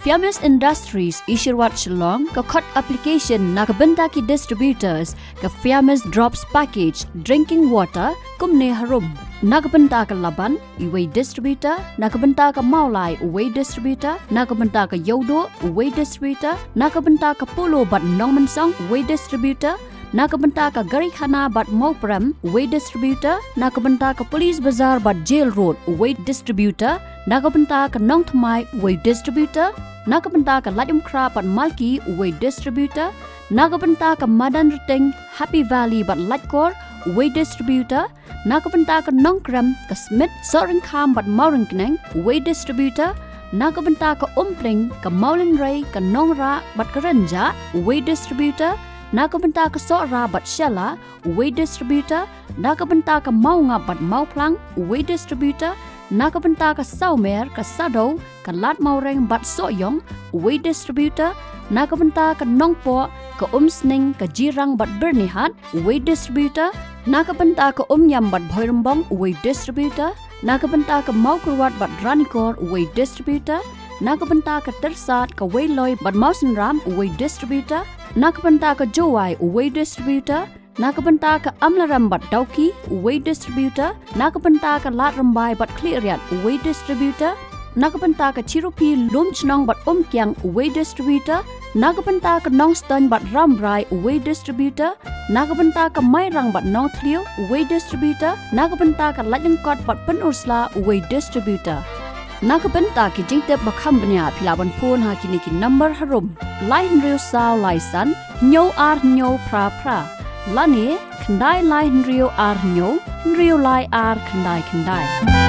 Fiamis Industries Itshyrwat Shillong ka Khot application na Bynta ki Distributors ka Fiamis Drops Package Drinking Water kumne harum. Bynta ka Laban Iway Distributor, Bynta ka Maulai Uway Distributor, Bynta ka Yodo Uway Distributor, Bynta ka Pulo Bat Nongmansong Uway Distributor, Bynta ka Garihana Bat Mauprem Uway Distributor, Bynta ka Police Bazaar Bat Jail Road Uway Distributor, Bynta ka Nongtmai Uway Distributor, Bynta ka Ladimkra Bat Malki Uway Distributor, Bynta ka Madan Riting Happy Valley Bat Latkor Uway Distributor, Bynta ka Nongkram ka Smith Sorin Kham Bat Maurinkneng Uway Distributor, Bynta ka Umpling ka Maulin Ray ka Nongra Bat Karanja Uway Distributor, Bynta ka Sora Bat Shella Uway Distributor, Bynta ka Maunga Bat Mauplang Uway Distributor, Bynta ka Saumer ka Sado ka Lat Maureng Bat Soyong Uway Distributor, Bynta ka Nongpo ka Umsning ka Jirang Bat Bernihat Uway Distributor, Bynta ka Umyam Bat Bhoirambong Uway Distributor, Bynta ka Maukurwat Bat Ranikor Uway Distributor, Bynta ka Tersat ka Wayloy Bat Mausenram Uway Distributor, Bynta ka Jowai Uway Distributor, Bynta ka Amlaram Bat Dauki Uway Distributor, Bynta ka Lat Rambai Bat Kliriat Uway Distributor, Bynta ka Chirupi Lumchnong Bat Umkyang Uway Distributor, Bynta ka Nongston Bat Rambrai Uway Distributor, Bynta ka Mairang Bat Nongtlio Uway Distributor, Bynta ka Lajengkot Bat Penursla Uway Distributor. Bynta ki jingtep bakambnya pilawan pun ha kini ki number harum. Lain riu sao laisan, nyo ar nyo pra pra. Lani, kendai lain riu ar nyo, riu lai ar kendai kendai.